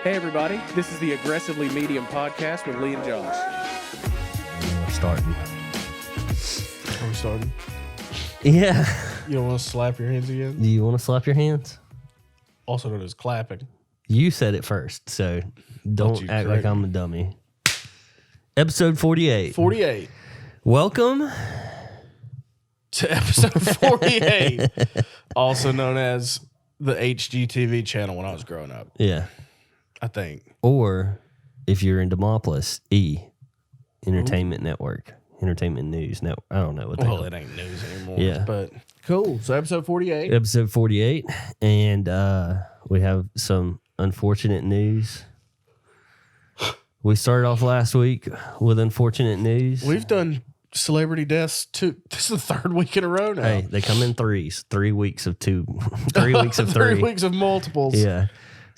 Hey everybody, this is the Aggressively Medium podcast with Lee and Josh. We're starting. Are we starting? Yeah. You don't want to slap your hands again? Do you want to slap your hands? Also known as clapping. You said it first, so don't you act correct like I'm a dummy. Episode 48. 48. Welcome. To episode 48. Also known as the HGTV channel when I was growing up, Yeah. I think. Or if you're in Demopolis, Entertainment Network. Entertainment News Network. I don't know what they Well, call it ain't news anymore. Yeah. But cool. So episode 48. Episode 48. And we have some unfortunate news. We started off last week with unfortunate news. We've done celebrity deaths too. This is the third week in a row now. Hey, they come in threes. 3 weeks of two. 3 weeks of 3 three. weeks of multiples. Yeah.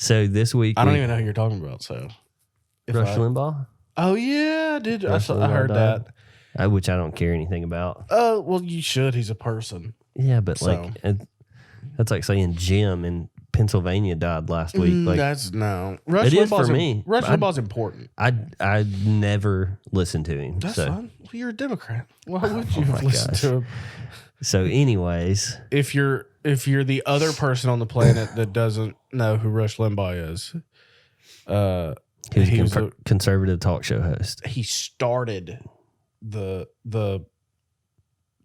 So this week I don't even know who you're talking about. So Rush Limbaugh. Oh yeah, I did. I Rush Limbaugh heard died. that. Which I don't care anything about. Oh well, you should. He's a person. Yeah, but that's like saying Jim in Pennsylvania died last week. Like That's no. Rush it is Limbaugh's for me. Rush Limbaugh's important. I never listened to him. That's so. fine. Well, you're a Democrat. Why would you my have listened gosh. to him? So, anyways, If you're the other person on the planet that doesn't know who Rush Limbaugh is, he was a conservative talk show host. he started the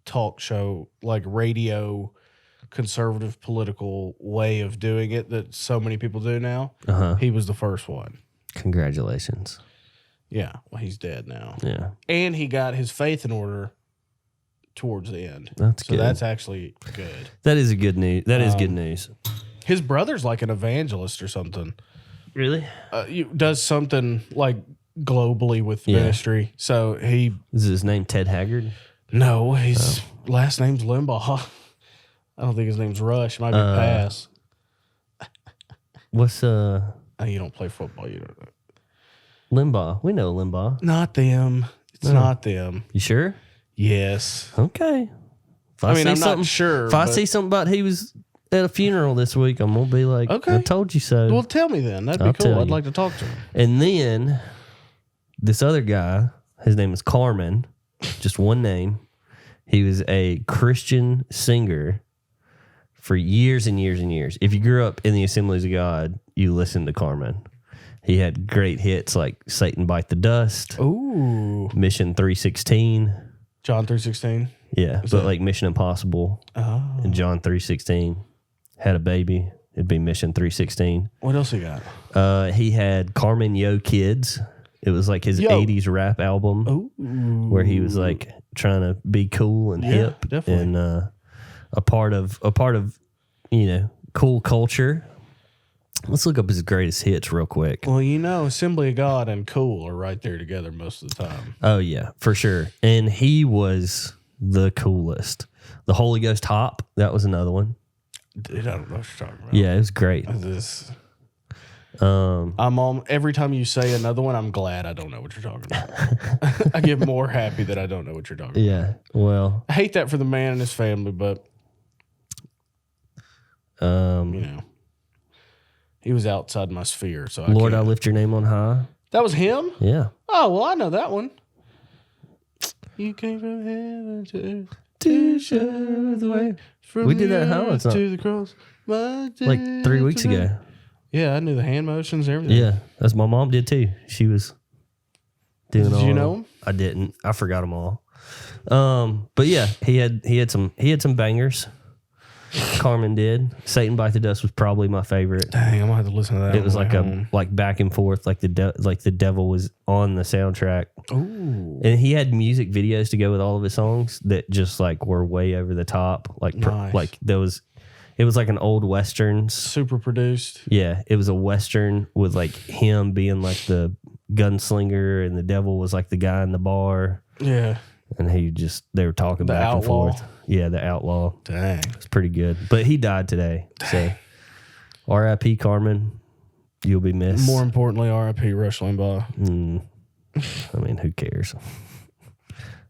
talk show, like radio conservative political way of doing it that so many people do now. He was the first one. Congratulations. Yeah. Well, he's dead now. Yeah, And he got his faith in order towards the end. That's so good. that's actually good. That is a good news. That is good news. His brother's like an evangelist or something. Really? Does something like globally with Yeah. ministry. So he Is his name Ted Haggard? no, his last name's Limbaugh. I don't think his name's Rush. It might be Pass. What's Oh, you don't play football. You don't know. Limbaugh? We know Limbaugh. Not them. It's not them. You sure? Yes. Okay. If I mean, see I'm something, not sure. If I but- see something about he was at a funeral this week, I'm gonna be like, Okay. I told you so. well, tell me then. That'd I'll be cool. tell I'd you. like to talk to him. And then this other guy, his name is Carmen, just one name. He was a Christian singer for years and years and years. If you grew up in the Assemblies of God, you listened to Carmen. He had great hits like Satan Bite the Dust, Ooh. Mission 316. John 3:16. Yeah, but like Mission Impossible Oh. and John 3:16. Had a baby, it'd be Mission 316. What else he got? He had Carmen Yo Kids. It was like his 80s rap album Ooh. where he was like trying to be cool and hip definitely. and a part of cool culture. Let's look up his greatest hits real quick. Well, Assembly of God and cool are right there together most of the time. Oh yeah, for sure. And he was the coolest. The Holy Ghost Hop, that was another one. Dude, I don't know what you're talking about. Yeah, it was great. I'm on every time you say another one, I'm glad I don't know what you're talking about. I get more happy that I don't know what you're talking about. Yeah. Well, I hate that for the man and his family, but he was outside my sphere. So Lord, I lift your name on high. that was him. Yeah. Oh well, I know that one. You came from heaven To show the way. from We did the that how? earth It's not- to the cross. Like 3 weeks ago. Yeah, I knew the hand motions, everything. Yeah. That's my mom did too. She was doing all. Did you know him? I didn't. I forgot them all. But yeah, he had some bangers. Carmen did. Satan Bite the Dust was probably my favorite. Dang, I'm gonna have to listen to that. It was on like the way home. like back and forth, like the devil was on the soundtrack. Ooh. And he had music videos to go with all of his songs that just like were way over the top. Like Nice. it was like an old Western. Super produced. Yeah, it was a Western with like him being like the gunslinger and the devil was like the guy in the bar. Yeah. And they were talking back and outlaw? forth. Yeah, the outlaw. Dang. It's pretty good. But he died today. So R.I.P. Carmen. You'll be missed. More importantly, R.I.P. Rush Limbaugh. I mean, who cares?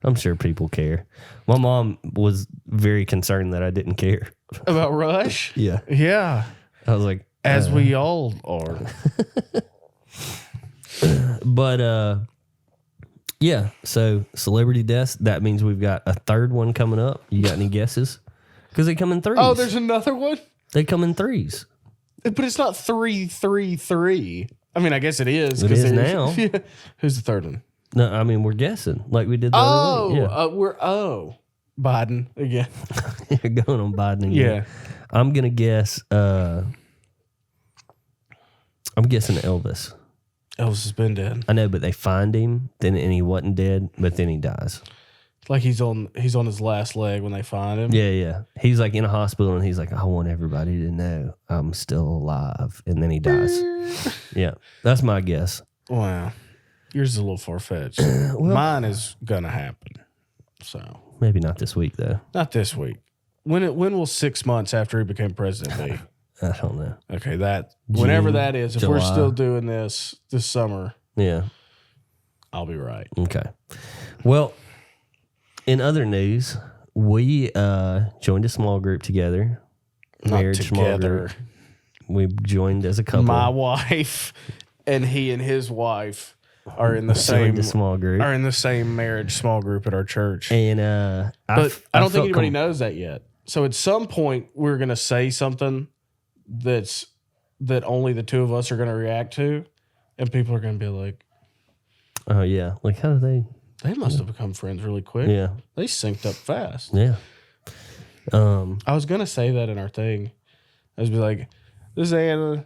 I'm sure people care. My mom was very concerned that I didn't care. About Rush? Yeah. Yeah. I was like, As we all are. But yeah, so celebrity deaths, that means we've got a third one coming up. You got any guesses? Because they come in threes. Oh, there's another one? They come in threes. But it's not 3-3-3. I mean, I guess it is. It is now. Yeah. Who's the third one? No, I mean, we're guessing like we did the other week. Yeah. Biden again. You're going on Biden again. Yeah. I'm going to guess, I'm guessing Elvis. Elvis has been dead. I know, but they find him, and he wasn't dead, but then he dies. Like he's on his last leg when they find him. Yeah. He's like in a hospital, and he's like, I want everybody to know I'm still alive. And then he dies. Yeah, that's my guess. Wow. Yours is a little far-fetched. Mine is going to happen. So maybe not this week, though. not this week. When will 6 months after he became president be? I don't know. Okay, whenever June, that is, if July. we're still doing this summer, Yeah. I'll be right. Okay. Well, in other news, we joined a small group together. Not Marriage small together. group. We joined as a couple. My wife and he and his wife are in the joined a small group. are in the same marriage small group at our church. And But I don't think anybody knows that yet. So at some point we're gonna say something that only the two of us are gonna react to, and people are gonna be like, oh yeah, like how do they must have become friends really quick. they? Yeah, They synced up fast. yeah. I was gonna say that in our thing. I was be like, this is Anna.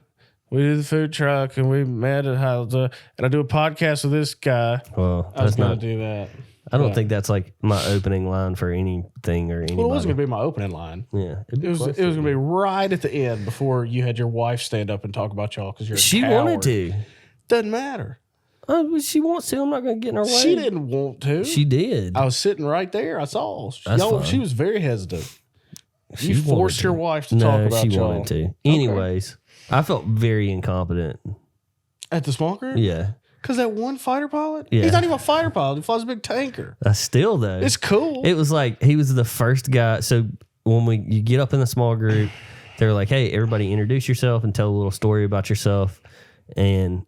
We do the food truck and we met at Howza, and I do a podcast with this guy. Well, I was that's gonna not. do that. I don't Yeah. think that's like my opening line for anything or anybody. Well, it wasn't gonna be my opening line. Yeah, It was gonna be right at the end before you had your wife stand up and talk about y'all because you're a She coward. wanted to. Doesn't matter. Oh, she wants to. I'm not going to get in her way. She didn't want to. She did. I was sitting right there. I saw. That's Y'all, fine. she was very hesitant. She You forced wanted your to. wife to talk about she y'all. wanted to. Anyways, I felt very incompetent. At the small group? Yeah. Because that one fighter pilot? Yeah. He's not even a fighter pilot. He flies a big tanker. Still though, It's cool. it was like he was the first guy. So when you get up in the small group, they're like, "Hey, everybody, introduce yourself and tell a little story about yourself." And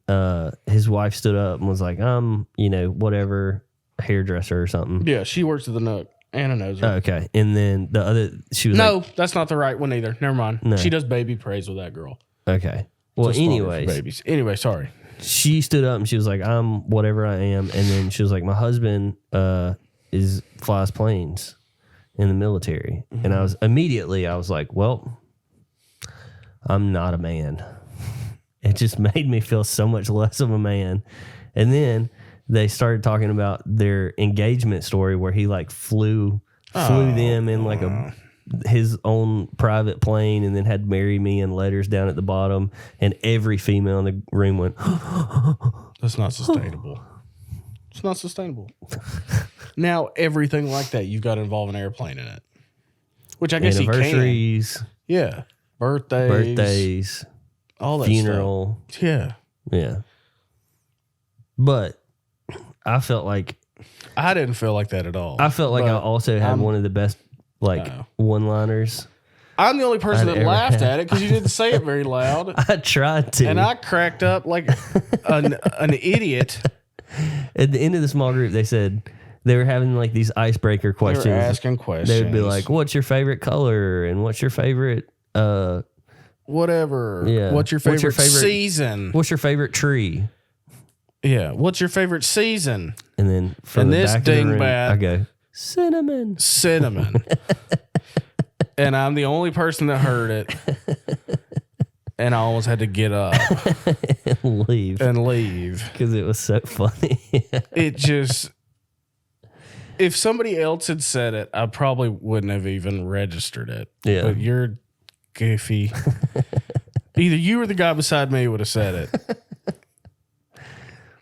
his wife stood up and was like, "I'm, whatever, hairdresser or something." Yeah, she works at the Nook. Anna knows her. Okay, and then the other, she was No, that's not the right one either. Never mind. No. She does baby praise with that girl. like, "Okay." Well, It's a small group for anyways, babies. Anyway, sorry. she stood up and she was like, "I'm whatever I am," and then she was like, "My husband flies planes in the military," and I was like, "Well, I'm not a man." It just made me feel so much less of a man. And then they started talking about their engagement story where he like flew them in like his own private plane and then had "marry me" and letters down at the bottom, and every female in the room went, That's not sustainable. It's not sustainable. Now, everything like that, you've got to involve an airplane in it. Which I guess he can. anniversaries, Yeah. Birthdays. All that funeral. stuff. Yeah. Yeah. But I felt like I didn't feel like that at all. I also had one of the best one-liners. I'm the only person I'd that ever laughed had. at it because you didn't say it very loud. I tried to. And I cracked up like an idiot. At the end of the small group, they said they were having like these icebreaker questions. They were asking questions. They would be like, "What's your favorite color?" and "What's your favorite whatever. Yeah. What's your What's your favorite favorite- season? what's your favorite tree?" Yeah. What's your favorite season? And then from And the this back of the room, dingbat- I go, "Cinnamon." Cinnamon. And I'm the only person that heard it. And I almost had to get up and leave and leave. because it was so funny. It just, if somebody else had said it, I probably wouldn't have even registered it. Yeah. But you're goofy. Either you or the guy beside me would have said it.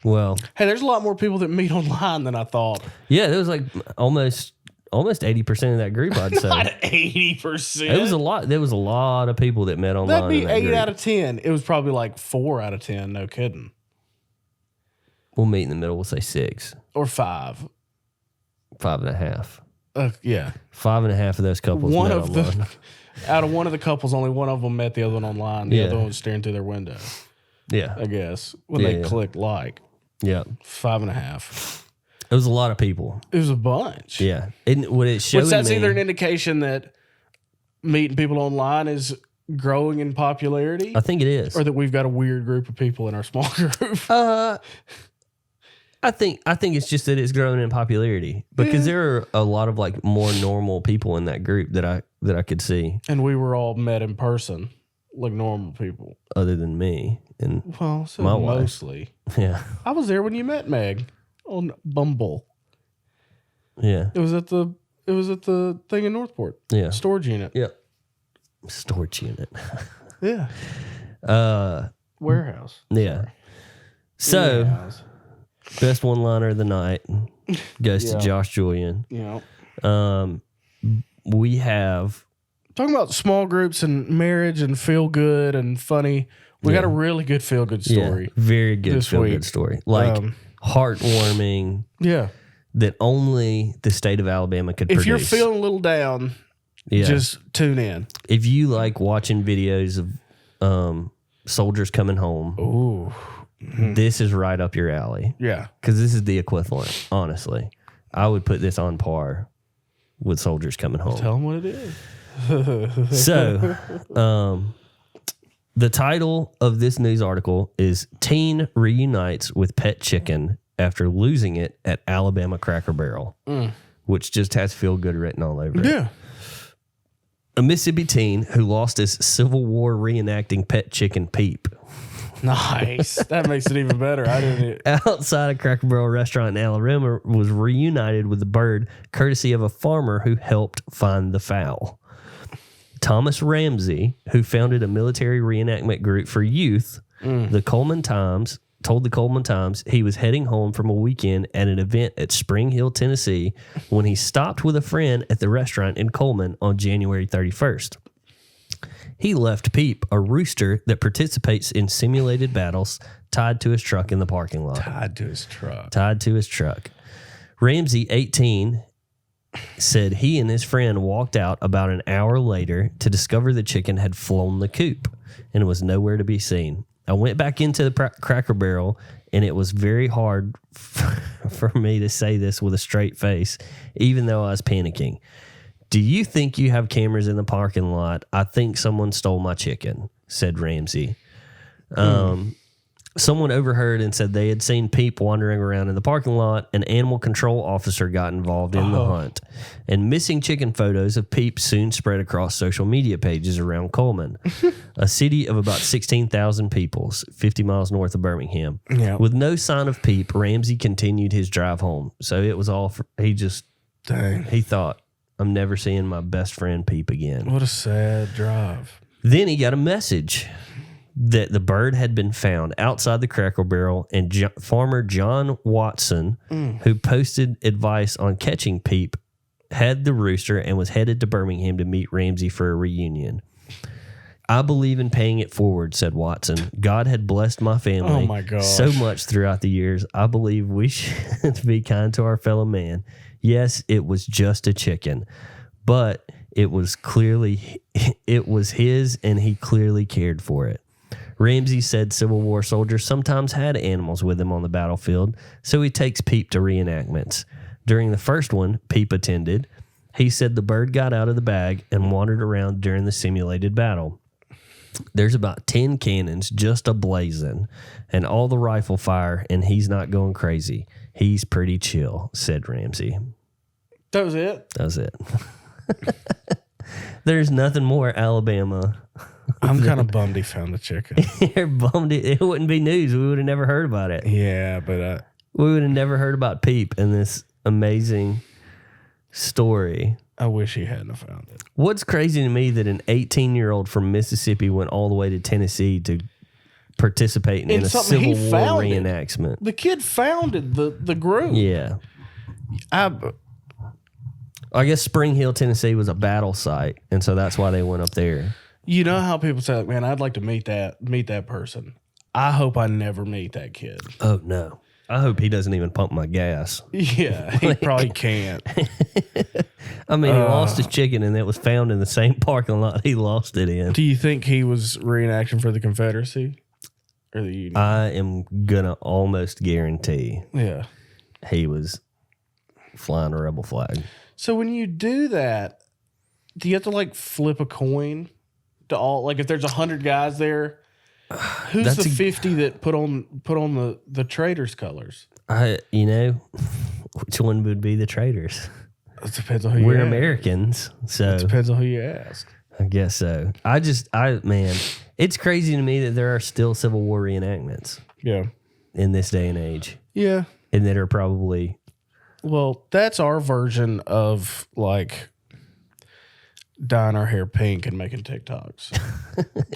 Well, Hey, there's a lot more people that meet online than I thought. yeah, there was like almost 80% of that group, I'd say. Not 80%. It was a lot. There was a lot of people that met online. That'd be in that 8 group. out of 10. It was probably like 4 out of 10. No kidding. We'll meet in the middle. We'll say 6, Or 5. 5.5. Yeah. 5.5 of those couples One met of online. out of one of the couples, only one of them met the other one online. The Yeah. other one was staring through their window. Yeah. I guess, when Yeah, they yeah. clicked like. Yeah. 5.5. It was a lot of people. It was a bunch. Yeah. And what it showed Which that's me, either an indication that meeting people online is growing in popularity, I think it is. or that we've got a weird group of people in our small group. I think it's just that it's growing in popularity because there are a lot of like more normal people in that group that I could see, And we were all met in person like normal people. other than me and Well, so My wife. mostly. yeah, I was there when you met Meg on Bumble. yeah, It was at the thing in Northport. yeah, Storage unit. yeah. Storage unit. Yeah. Warehouse. Yeah. So Warehouse. best one liner of the night goes to Yeah. Josh Julian. You know. We have Talking about small groups and marriage and feel good and funny. We got a really good feel good story. very good this feel week. good story, like heartwarming. Yeah. That only the state of Alabama could If produce. you're feeling a little down, Yeah. just tune in. If you like watching videos of soldiers coming home, Ooh. this is right up your alley. Yeah. Because this is the equivalent, honestly. I would put this on par with soldiers coming home. Tell them what it is. So, the title of this news article is Teen Reunites with Pet Chicken After Losing It at Alabama Cracker Barrel, which just has feel good written all over it. Yeah. A Mississippi teen who lost his Civil War reenacting pet chicken Peep Nice. That makes it even better. I didn't. outside a Cracker Barrel restaurant in Alabama was reunited with the bird courtesy of a farmer who helped find the fowl. Thomas Ramsey, who founded a military reenactment group for youth, the Coleman Times told the Coleman Times he was heading home from a weekend at an event at Spring Hill, Tennessee, when he stopped with a friend at the restaurant in Coleman on January 31st. He left Peep, a rooster that participates in simulated battles, tied to his truck in the parking lot. Tied to his truck. Ramsey, 18, said he and his friend walked out about an hour later to discover the chicken had flown the coop and was nowhere to be seen. I went back into the Cracker Barrel, and it was very hard for me to say this with a straight face, even though I was panicking. Do you think you have cameras in the parking lot? I think someone stole my chicken, said Ramsey. Someone overheard and said they had seen Peep wandering around in the parking lot. An animal control officer got involved in the hunt. And missing chicken photos of Peep soon spread across social media pages around Coleman, a city of about 16,000 people, 50 miles north of Birmingham. Yeah. With no sign of Peep, Ramsey continued his drive home. So it was all, he thought, I'm never seeing my best friend Peep again. What a sad drive. Then he got a message that the bird had been found outside the Cracker Barrel, and farmer John Watson, who posted advice on catching Peep, had the rooster and was headed to Birmingham to meet Ramsey for a reunion. I believe in paying it forward, said Watson. God had blessed my family so much throughout the years. I believe we should be kind to our fellow man. Yes, it was just a chicken, but it was his, and he clearly cared for it. Ramsey said Civil War soldiers sometimes had animals with them on the battlefield, so he takes Peep to reenactments. During the first one, Peep attended. He said the bird got out of the bag and wandered around during the simulated battle. There's about 10 cannons just ablazing and all the rifle fire, and he's not going crazy. He's pretty chill, said Ramsey. That was it? That was it. There's nothing more Alabama. I'm kind of bummed he found the chicken. They're bummed. It wouldn't be news. We would have never heard about it. Yeah, but We would have never heard about Peep and this amazing story. I wish he hadn't found it. What's crazy to me that an 18-year-old from Mississippi went all the way to Tennessee to participate in a Civil War reenactment. The kid founded the group. Yeah. I guess Spring Hill, Tennessee was a battle site, and so that's why they went up there. You know how people say, man, I'd like to meet that person. I hope I never meet that kid. Oh, no. I hope he doesn't even pump my gas. Yeah, he probably can't. I mean, he lost his chicken, and it was found in the same parking lot he lost it in. Do you think he was reenacting for the Confederacy? or the Union? I am gonna almost guarantee Yeah. he was flying a rebel flag. So when you do that, do you have to like flip a coin to all? Like if there's 100 guys there, who's That's the 50 that put on the traitors' colors? Which one would be the traitors? It depends on who We're you ask. Americans, so It depends on who you ask. I guess so. Man, it's crazy to me that there are still Civil War reenactments Yeah. in this day and age, Yeah. and that are probably Well, that's our version of like dyeing our hair pink and making TikToks.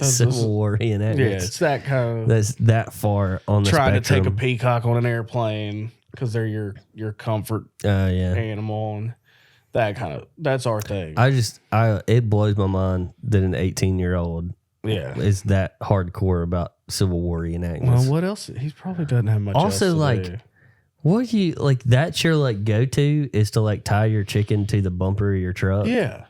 Civil War reenactments. Yeah, it's that kind of That's that far on the trying spectrum. to take a peacock on an airplane because they're your comfort Yeah. animal, and that kind of that's our thing. It blows my mind that an 18-year-old Yeah. is that hardcore about Civil War reenactments. Well, what else? He probably doesn't have much. Also, else to like, do. what do you like? That's your like go to is to like tie your chicken to the bumper of your truck. Yeah.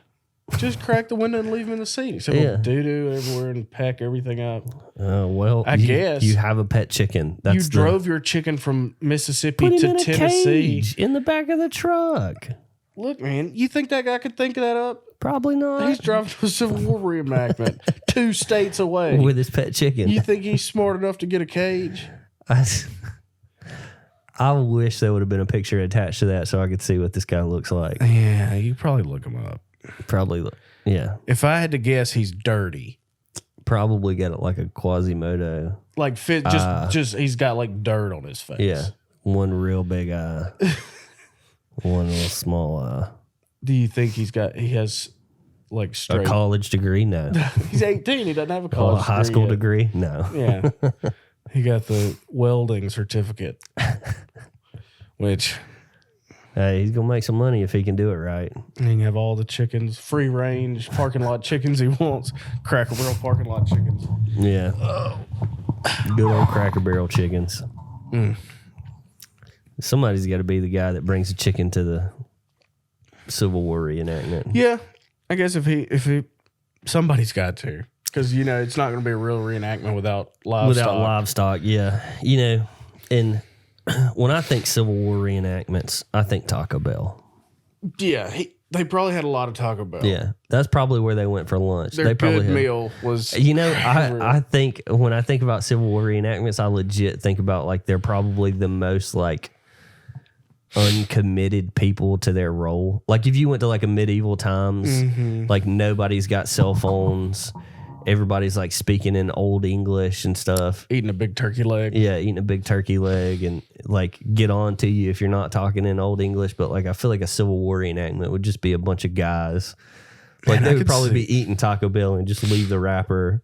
Just crack the window and leave him in the seat. So Yeah. doo doo everywhere and pack everything up. Well, I guess. you have a pet chicken. That's You drove your chicken from Mississippi put him to in a Tennessee. cage in the back of the truck. Look, man, you think that guy could think of that up? Probably not. He's driving to a Civil War reenactment 2 states away. with his pet chicken. You think he's smart enough to get a cage? I wish there would have been a picture attached to that so I could see what this guy looks like. Yeah, you probably look him up. Probably, yeah. If I had to guess, he's dirty. Probably got it like a Quasimodo. Like fit, just he's got like dirt on his face. Yeah, one real big eye, one little small eye. Do you think he has like A straight? college degree? No. He's 18. He doesn't have a A college high school yet. degree? No. Yeah, he got the welding certificate, which Hey, he's gonna make some money if he can do it right. he can have all the chickens, free range parking lot chickens he wants. Cracker Barrel parking lot chickens. Yeah. Good old Cracker Barrel chickens. Somebody's got to be the guy that brings the chicken to the Civil War reenactment. Yeah, I guess if he somebody's got to, because it's not going to be a real reenactment without livestock. Without livestock, yeah. And when I think Civil War reenactments, I think Taco Bell. Yeah, they probably had a lot of Taco Bell. Yeah, that's probably where they went for lunch. Their They probably good had, meal was. I think when I think about Civil War reenactments, I legit think about like they're probably the most like uncommitted people to their role. Like if you went to like a medieval times, like nobody's got cell phones. Everybody's like speaking in old English and stuff. Eating a big turkey leg. Yeah, eating a big turkey leg and like get on to you if you're not talking in old English. But like I feel like a Civil War reenactment would just be a bunch of guys. Like Man, they I would could probably see- be eating Taco Bell and just leave the wrapper.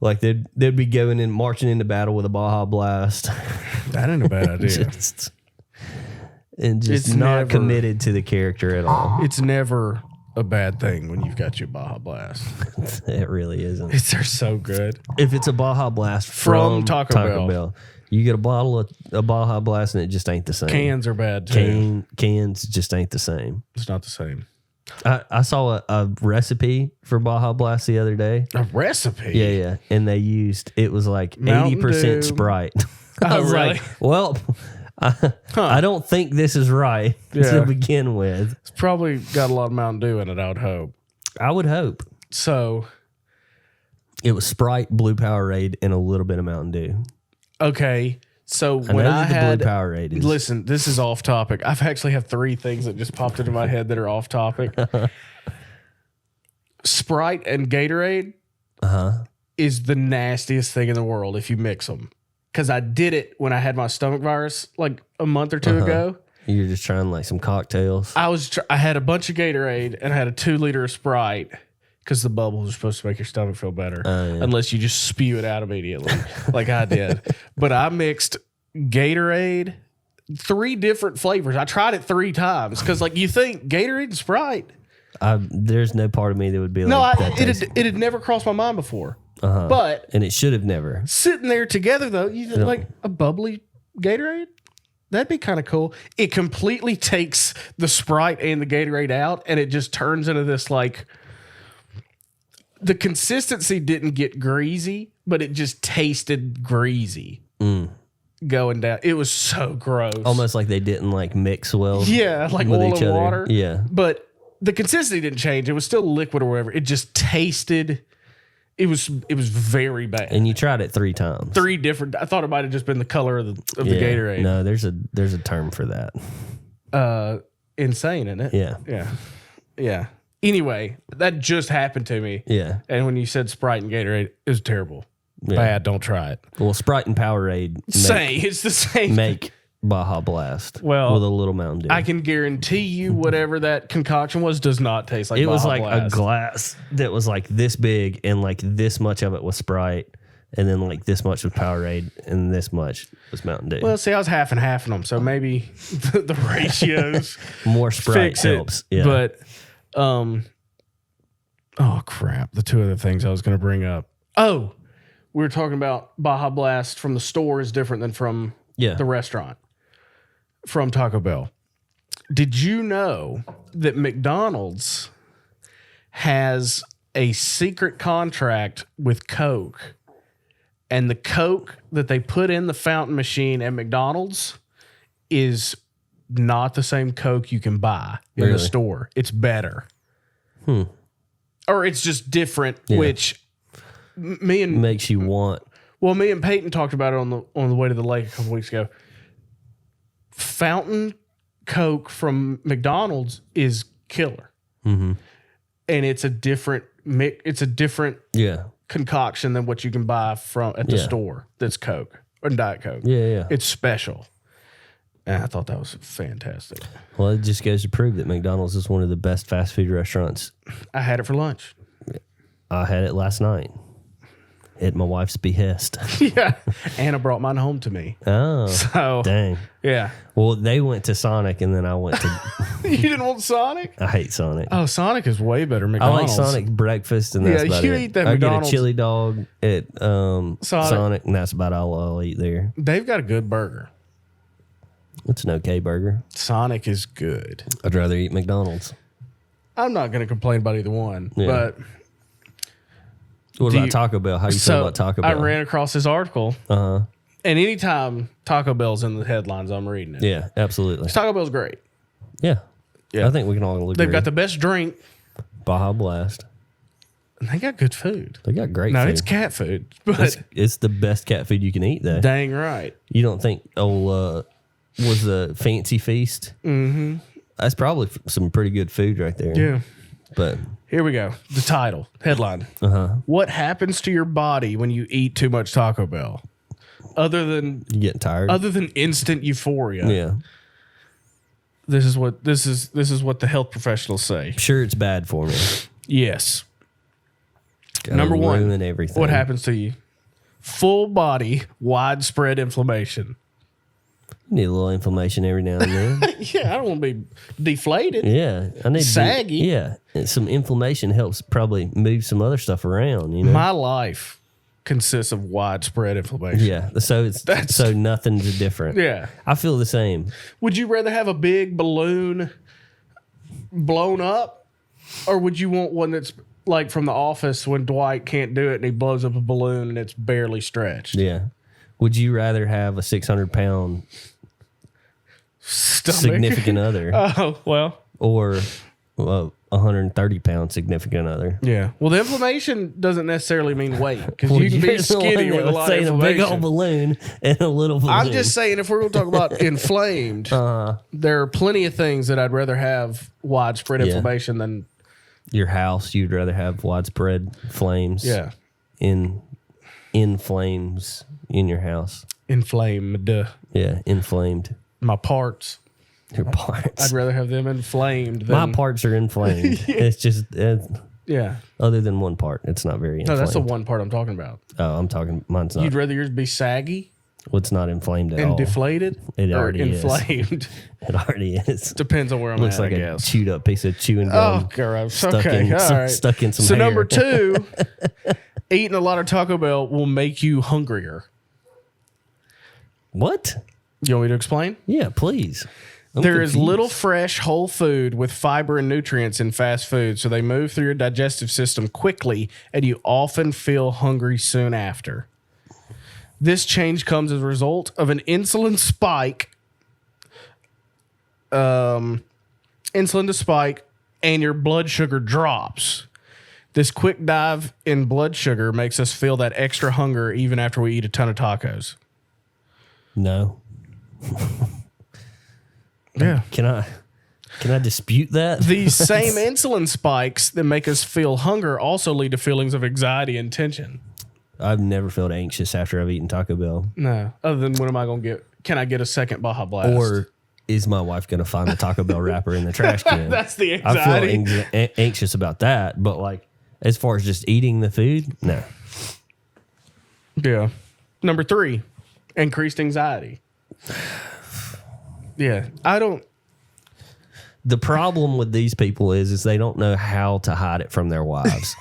Like they'd be going and marching into battle with a Baja Blast. That ain't a bad idea. just It's not never- committed to the character at all. It's never a bad thing when you've got your Baja Blast. It really isn't. They're so good. If it's a Baja Blast From from Taco Bell. you get a bottle of a Baja Blast and it just ain't the same. Cans are bad too. Cans just ain't the same. It's not the same. I saw a recipe for Baja Blast the other day. A recipe. Yeah. And they used, it was like Mountain 80% Dew. Sprite. I Oh, was really? like, well, I don't think this is right Yeah. to begin with. It's probably got a lot of Mountain Dew in it, I would hope. I would hope. So, It was Sprite, Blue Powerade, and a little bit of Mountain Dew. okay. So I when know I that the had Blue Powerade is. listen, this is off topic. I've actually have 3 things that just popped into my head that are off topic. Sprite and Gatorade is the nastiest thing in the world if you mix them. Because I did it when I had my stomach virus like a month or 2 ago. You're just trying like some cocktails. I had a bunch of Gatorade and I had a 2 liter of Sprite because the bubbles are supposed to make your stomach feel better, unless you just spew it out immediately, like I did. But I mixed Gatorade, 3 different flavors. I tried it 3 times because, like, you think Gatorade and Sprite. There's no part of me that would be No, like that. it had never crossed my mind before. But And it should have never. sitting there together, though, you think, like a bubbly Gatorade? That'd be kind of cool. It completely takes the Sprite and the Gatorade out, and it just turns into this like the consistency didn't get greasy, but it just tasted greasy going down. It was so gross. Almost like they didn't like mix well. Yeah, like with oil each and other. water. Yeah. But the consistency didn't change. It was still liquid or whatever. It just tasted. It was very bad. And you tried it 3 times. 3 different. I thought it might have just been the color of the Gatorade. No, there's a term for that. Insane, isn't it? Yeah. Yeah. Anyway, that just happened to me. Yeah. And when you said Sprite and Gatorade, it was terrible. Yeah. Bad. Don't try it. Well, Sprite and Powerade It's the same. make Baja Blast. Well, with a little Mountain Dew. I can guarantee you whatever that concoction was does not taste like it was Baja like Blast. a glass that was like this big, and like this much of it was Sprite, and then like this much was Powerade, and this much was Mountain Dew. Well, see, I was half and half them, so maybe the ratios More Sprite fix it. helps. Yeah. But, oh crap! The 2 other things I was going to bring up. Oh, we were talking about Baja Blast from the store is different than from the restaurant, from Taco Bell. Did you know that McDonald's has a secret contract with Coke? And the Coke that they put in the fountain machine at McDonald's is not the same Coke you can buy in the store. It's better. Or it's just different, which me and makes you want. Well, me and Peyton talked about it on the way to the lake a couple weeks ago. Fountain Coke from McDonald's is killer. And it's a different concoction than what you can buy from at the store that's Coke or Diet Coke. Yeah. It's special. And I thought that was fantastic. Well, it just goes to prove that McDonald's is one of the best fast food restaurants. I had it for lunch. I had it last night at my wife's behest. Yeah. Anna brought mine home to me. Oh, So, dang. yeah. Well, they went to Sonic, and then I went to... You didn't want Sonic? I hate Sonic. Oh, Sonic is way better. I McDonald's. like Sonic breakfast, and that's about you it. eat that I get McDonald's- a chili dog at Sonic, and that's about all I'll eat there. They've got a good burger. It's an okay burger. Sonic is good. I'd rather eat McDonald's. I'm not going to complain about either one, Yeah. but What Do about you- Taco Bell? How you feel about Taco Bell? I ran across this article, Uh-huh. and anytime Taco Bell's in the headlines, I'm reading it. Yeah, absolutely. Taco Bell's great. Yeah. Yeah. I think we can all agree. They've got the best drink, Baja Blast. and they got good food. They got great No, food. it's cat food, but It's the best cat food you can eat, though. dang right. You don't think, was the Fancy Feast? Mm-hmm. That's probably some pretty good food right there. Yeah. But Here we go. The title, headline. What happens to your body when you eat too much Taco Bell? Other than you getting tired? instant euphoria. Yeah. This is what the health professionals say. Sure, it's bad for me. Yes. Gotta Number one, ruin everything. what happens to you? Full body, widespread inflammation. You need a little inflammation every now and then. Yeah, I don't want to be deflated. Yeah, I need Saggy. Yeah, and some inflammation helps probably move some other stuff around. You know. My life consists of widespread inflammation. Yeah, so so nothing's different. Yeah. I feel the same. Would you rather have a big balloon blown up, or would you want one that's like from The Office when Dwight can't do it and he blows up a balloon and it's barely stretched? Yeah. Would you rather have a 600-pound Stomach. significant other Oh, well. or a 130-pound significant other? Yeah. Well, the inflammation doesn't necessarily mean weight because Well, you can you're be the skinny one with that a was lot of saying inflammation. a big old balloon and a little balloon. I'm just saying, if we're going to talk about inflamed, there are plenty of things that I'd rather have widespread inflammation than. Your house, you'd rather have widespread flames. Yeah. In flames in your house. Inflamed. Yeah, inflamed. My parts. Your parts. I'd rather have them inflamed than. My parts are inflamed. It's just Yeah. other than one part, it's not very No, inflamed. that's the one part I'm talking about. Oh, I'm talking. Mine's not. You'd rather yours be saggy What's not inflamed at and all? deflated? It or already is. inflamed? It already is. Depends on where I'm Looks at, like I a guess. chewed up piece of chewing Oh, gum. gross. Stuck Okay, in all some- right. stuck in some So hair. number 2, eating a lot of Taco Bell will make you hungrier. What? You want me to explain? Yeah, please. There is little fresh whole food with fiber and nutrients in fast food, so they move through your digestive system quickly, and you often feel hungry soon after. This change comes as a result of an insulin spike. Insulin to spike, and your blood sugar drops. This quick dive in blood sugar makes us feel that extra hunger even after we eat a ton of tacos. No. Yeah. Can I dispute that? These same insulin spikes that make us feel hunger also lead to feelings of anxiety and tension. I've never felt anxious after I've eaten Taco Bell. No. Other than when am I going to get, can I get a second Baja Blast? Or is my wife going to find the Taco Bell wrapper in the trash can? That's the I anxiety. feel anxious about that, but like as far as just eating the food, no. Yeah. Number 3, increased anxiety. Yeah. The problem with these people is they don't know how to hide it from their wives.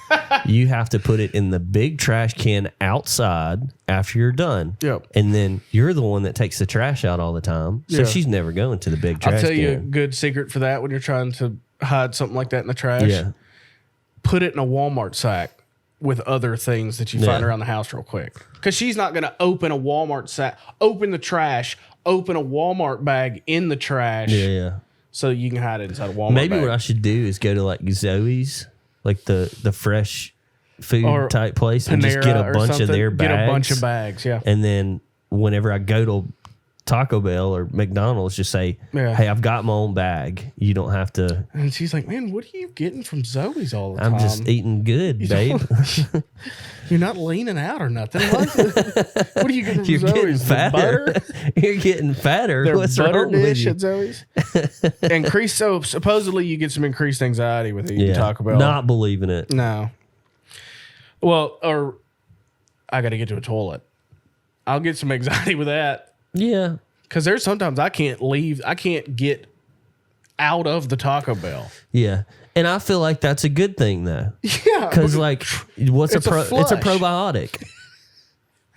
You have to put it in the big trash can outside after you're done. Yep. And then you're the one that takes the trash out all the time. So Yeah. she's never going to the big trash I'll tell can. you a good secret for that when you're trying to hide something like that in the trash. Yeah. Put it in a Walmart sack with other things that you find around the house real quick. Because she's not going to open a Walmart sack, open the trash, open a Walmart bag in the trash. Yeah. So you can hide it inside a Walmart Maybe bag. what I should do is go to like Zoe's, like the fresh food Or type place, and just Panera get a or bunch of something. their bags. Get a bunch of bags, yeah. And then whenever I go to Taco Bell or McDonald's, just say, Yeah. hey, I've got my own bag. You don't have to. And she's like, man, what are you getting from Zoe's all the time? I'm just eating good, babe. You're not leaning out or nothing. What are you getting from You're getting Zoe's? The fatter. butter? You're getting fatter. Their What's butter wrong with dish you? at Zoe's. So supposedly you get some increased anxiety with eating Taco Bell. Not believing it. No. Well, or I got to get to a toilet. I'll get some anxiety with that Yeah. because there's sometimes I can't leave. I can't get out of the Taco Bell. Yeah. And I feel like that's a good thing though. Yeah, Because like, what's It's a it's a flush. probiotic.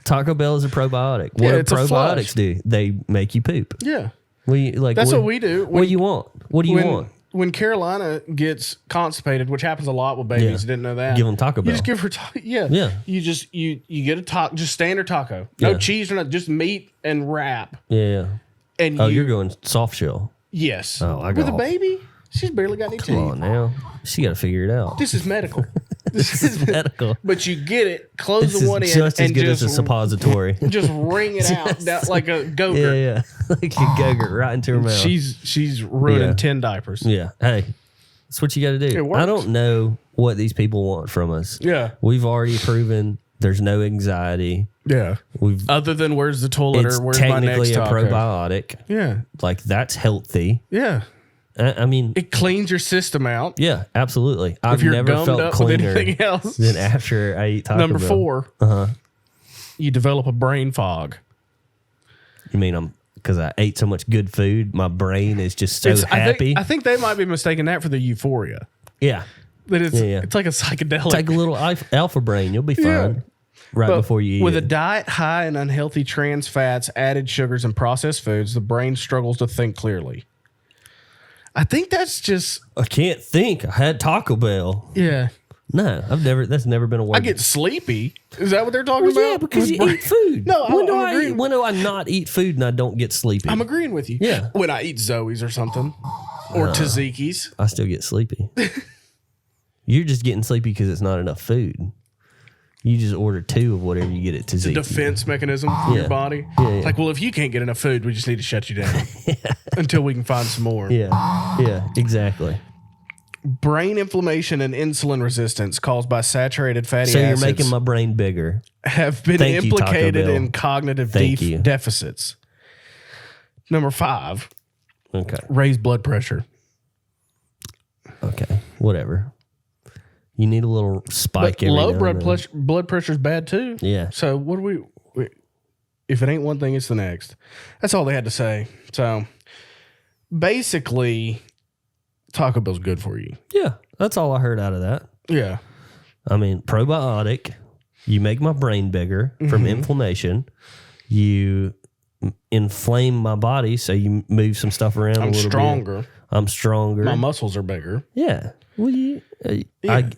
Taco Bell is a probiotic. What Yeah, do it's a flush. probiotics do? They make you poop. yeah. What do you, like, That's what we do. What do you want? What do you want? When Carolina gets constipated, which happens a lot with babies, Yeah. you didn't know that. Give them Taco You Bell. just give her, Yeah. You just you get a taco, just standard taco, no Yeah. cheese or not, just meat and wrap. Yeah. And Oh, you're going soft shell. yes. Oh, I with got- a baby, she's barely got any teeth. Come on now. She got to figure it out. This is medical. This is Medical. But you get it, close This the is one end, just as and good as a just suppository. just wring it out down, like a go-gurt. Yeah. Like a go-gurt right into her mouth. She's ruining Yeah. 10 diapers. Yeah. Hey, that's what you got to do. It works. I don't know what these people want from us. Yeah. We've already proven there's no anxiety. Yeah. We've Other than where's the toilet it's or where's my next technically a taco? probiotic. Yeah. Like that's healthy. Yeah. I mean, It cleans your system out. yeah, absolutely. If I've you're never gummed felt up with cleaner anything else. than after I eat Taco Number Bell. 4, Uh-huh. you develop a brain fog. You mean because I ate so much good food, my brain is just so happy. I think they might be mistaking that for the euphoria. Yeah. That it's Yeah. it's like a psychedelic. Take a little alpha brain. You'll be fine. Yeah. Right But before you eat with it. a diet high in unhealthy trans fats, added sugars, and processed foods, the brain struggles to think clearly. I think that's just I can't think. I had Taco Bell. yeah. No, that's never been a word. I get sleepy. Is that what they're talking about? yeah, because you eat food. No, when do I'm I agreeing. when do I not eat food and I don't get sleepy? I'm agreeing with you. Yeah. When I eat Zoe's or something, or Tzatziki's. I still get sleepy. You're just getting sleepy because it's not enough food. You just order 2 of whatever you get at It's a Tzatziki. defense mechanism for Yeah. your body. Yeah. Like, well, if you can't get enough food, we just need to shut you down until we can find some more. Yeah, exactly. Brain inflammation and insulin resistance caused by saturated fatty So you're acids making my brain bigger. have been Thank you, Taco implicated Bell. in cognitive Thank you. deficits. Number 5, Okay. raised blood pressure. Okay. Whatever. You need a little spike But every low now blood and then. blood pressure is bad too. Yeah. So what do we? If it ain't one thing, it's the next. That's all they had to say. So basically, Taco Bell's good for you. Yeah. That's all I heard out of that. Yeah. I mean, probiotic. You make my brain bigger from inflammation. You inflame my body, so you move some stuff around a little stronger. bit. I'm stronger. My muscles are bigger. Yeah. Well, Yeah.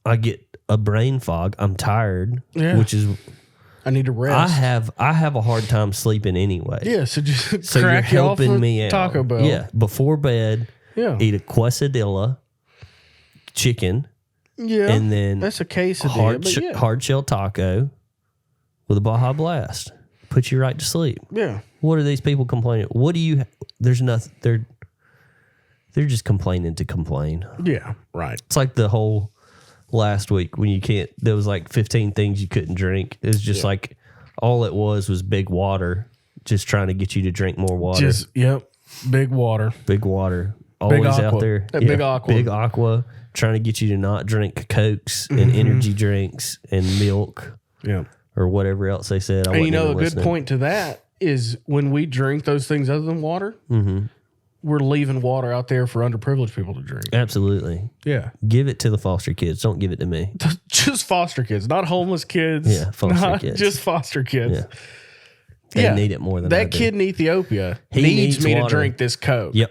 I get a brain fog. I'm tired, Yeah. which is I need to rest. I have a hard time sleeping anyway. Yeah, so just So you're crack you off helping a me out. Taco Bell. Yeah, before bed, Yeah. eat a quesadilla, chicken, Yeah. and then That's a quesadilla, hard shell taco with a Baja Blast. Put you right to sleep. Yeah. What are these people complaining? What do you? There's nothing. They're just complaining to complain. Yeah. Right. It's like the whole last week when you can't. There was like 15 things you couldn't drink. It was just like all it was big water, just trying to get you to drink more water. Big water. Big water. Always aqua. out there. That big aqua. Big aqua. Trying to get you to not drink Cokes and energy drinks and milk. Yeah. Or whatever else they said. And you know, a good point to that is when we drink those things other than water, we're leaving water out there for underprivileged people to drink. Absolutely. Yeah. Give it to the foster kids. Don't give it to me. Just foster kids, not homeless kids. Yeah, foster kids. Just foster kids. Yeah. They need it more than I that do. kid in Ethiopia He needs me water. to drink this Coke. Yep.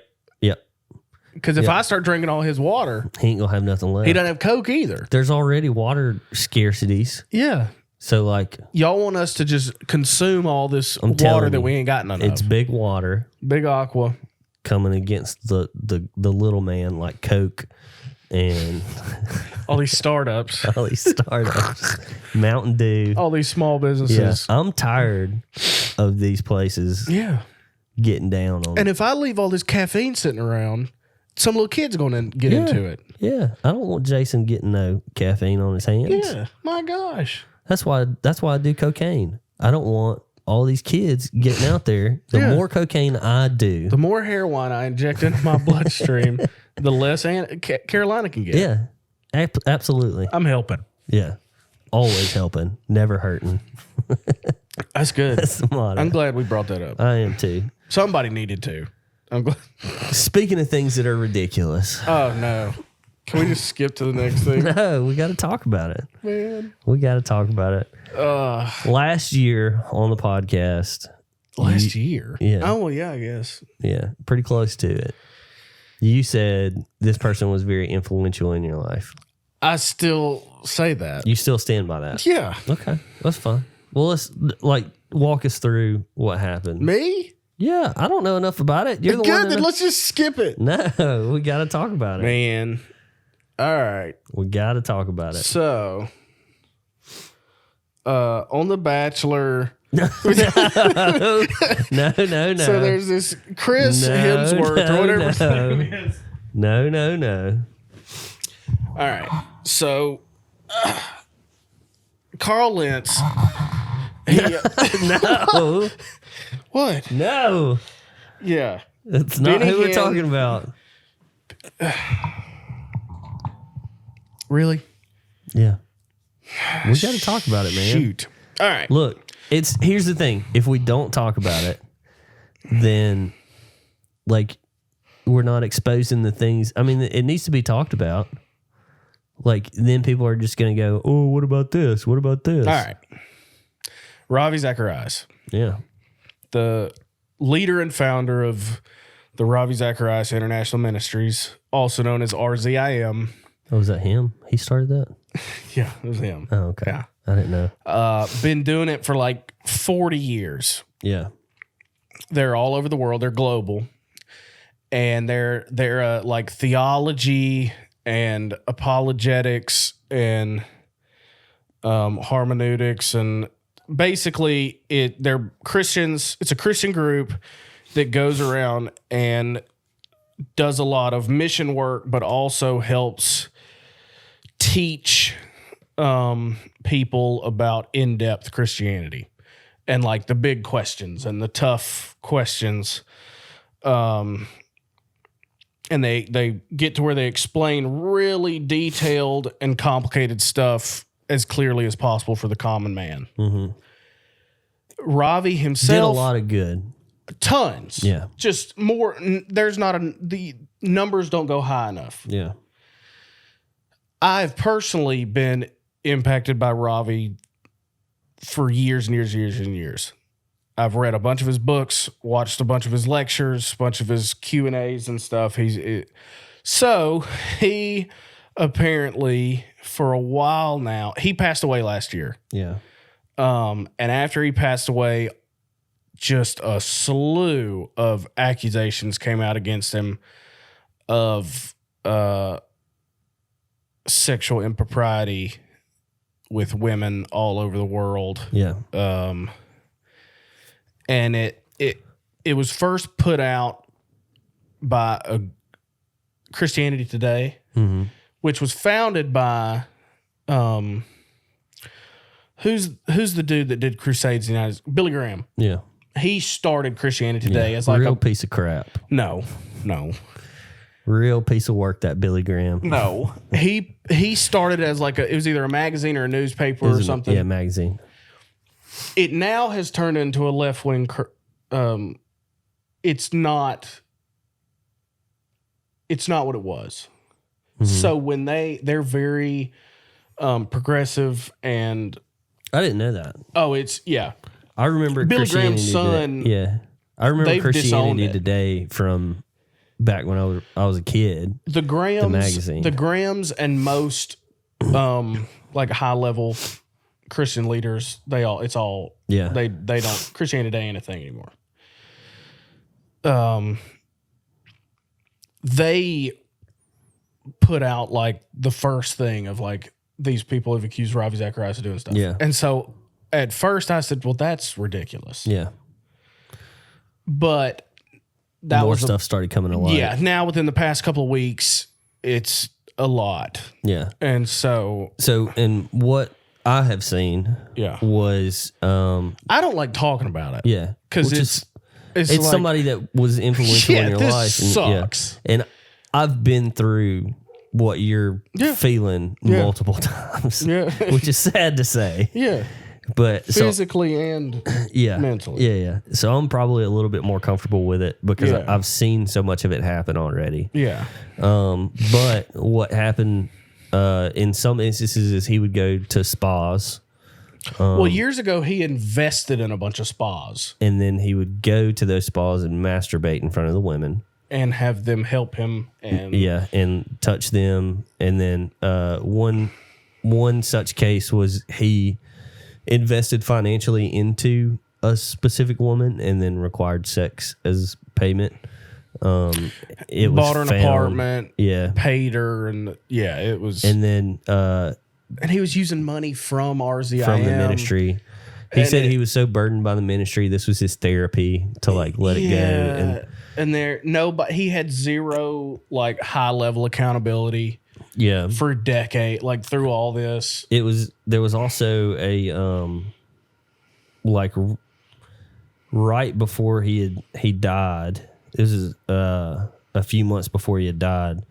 Because if I start drinking all his water, He ain't going to have nothing left. he doesn't have Coke either. There's already water scarcities. Yeah. So, like, Y'all want us to just consume all this I'm water telling that you, we ain't got none it's of. big water Big aqua. coming against the little man like Coke and All these startups. all these startups, Mountain Dew. All these small Yeah, businesses. I'm tired of these places Yeah. getting down on And it. if I leave all this caffeine sitting around, some little kid's going to get into it. Yeah, I don't want Jason getting no caffeine on his hands. Yeah. My gosh. That's why I do cocaine. I don't want all these kids getting out there. The Yeah. more cocaine I do, The more heroin I inject into my bloodstream, the less Carolina can get. yeah, absolutely. I'm helping. Yeah. Always helping, never hurting. That's good. That's the motto. I'm glad we brought that up. I am too. Somebody needed to. I'm glad. Speaking of things that are ridiculous. Oh, no. Can we just skip to the next thing? No, we got to talk about it. Man. We got to talk about it. Last year on the podcast. Last year? Yeah. Oh, well, yeah, I guess. Yeah, pretty close to it. You said this person was very influential in your life. I still say that. You still stand by that? Yeah. Okay, that's fine. Well, let's walk us through what happened. Me? Yeah, I don't know enough about it. You're the Good, one. then let's just skip it. No, we got to talk about it. Man. All right. We got to talk about it. So, on The Bachelor. No. So there's this Chris Hemsworth or whatever his name is. No. All right. So, Carl Lentz. No. What? No. Yeah. That's not Benny who we're Hinn. talking about. Really? Yeah. We got to talk about it, man. Shoot. All right. Look, here's the thing. If we don't talk about it, then like we're not exposing the things. I mean, it needs to be talked about. Like then people are just going to go, "Oh, what about this? What about this?" All right. Ravi Zacharias, Yeah. the leader and founder of the Ravi Zacharias International Ministries, also known as RZIM. Oh, was that him? He started that? Yeah, it was him. Oh, okay. Yeah. I didn't know. Been doing it for like 40 years. Yeah. They're all over the world. They're global. And they're like theology and apologetics and hermeneutics, and basically they're Christians. It's a Christian group that goes around and does a lot of mission work, but also helps teach people about in-depth Christianity and like the big questions and the tough questions. And they get to where they explain really detailed and complicated stuff as clearly as possible for the common man. Mm-hmm. Ravi himself Did a lot of good. Tons. Yeah. Just more. There's not the numbers don't go high enough. Yeah. I've personally been impacted by Ravi for years and years and years and years. I've read a bunch of his books, watched a bunch of his lectures, a bunch of his Q&As and stuff. So he apparently, for a while now, he passed away last year. Yeah. And after he passed away, just a slew of accusations came out against him of sexual impropriety with women all over the world. Yeah. And it was first put out by Christianity Today, which was founded by who's the dude that did Crusades in the United States? Billy Graham. Yeah. He started Christianity Today as like real piece of crap. No. Real piece of work, that Billy Graham. No. He started as like it was either a magazine or a newspaper or something. Yeah, magazine. It now has turned into a left-wing it's not what it was. So when they're very progressive and I didn't know that. Oh, it's I remember Billy Christianity Graham's son. Yeah. I remember they've disowned Christianity it. Today from back when I was a kid. The Grahams, magazine. the Grahams and most like high-level Christian leaders, they don't Christianity Today ain't a thing anymore. They put out like the first thing of like these people have accused Ravi Zacharias of doing stuff. Yeah. And so at first I said, well, that's ridiculous. Yeah. But that more was stuff started coming to light. Yeah. Now within the past couple of weeks, it's a lot. Yeah. And so and what I have seen was I don't like talking about it. Yeah. Because it's like, somebody that was influential in your this life. Sucks. And I've been through what you're feeling multiple times. Yeah. Which is sad to say. Yeah. But physically and mentally. Yeah. So I'm probably a little bit more comfortable with it because I've seen so much of it happen already. Yeah. But what happened in some instances is he would go to spas. Well, years ago, he invested in a bunch of spas. And then he would go to those spas and masturbate in front of the women. And have them help him. And touch them. And then one such case was he invested financially into a specific woman and then required sex as payment. It bought her was an apartment. Yeah. Paid her. And it was. And then... and he was using money from RZIM. From the ministry. He said he was so burdened by the ministry. This was his therapy to like let it go. And he had zero like high level accountability. Yeah. For a decade, like through all this. There was also a like right before he died. This is a few months before he had died.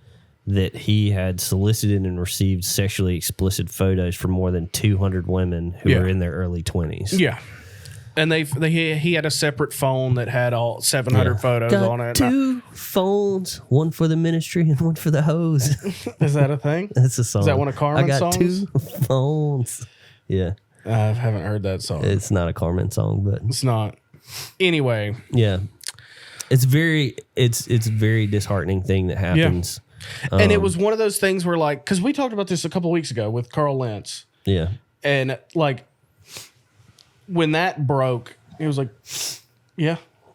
That he had solicited and received sexually explicit photos from more than 200 women who were in their early 20s. Yeah. And he had a separate phone that had all 700 photos on it. Two phones, one for the ministry and one for the hoes. Is that a thing? That's a song. Is that one of Carmen's songs? I got 2 phones. Yeah. I haven't heard that song. It's not a Carmen song, but it's not. Anyway. Yeah. It's very disheartening thing that happens. Yeah. And it was one of those things where like, because we talked about this a couple of weeks ago with Carl Lentz. Yeah. And like, when that broke, it was like,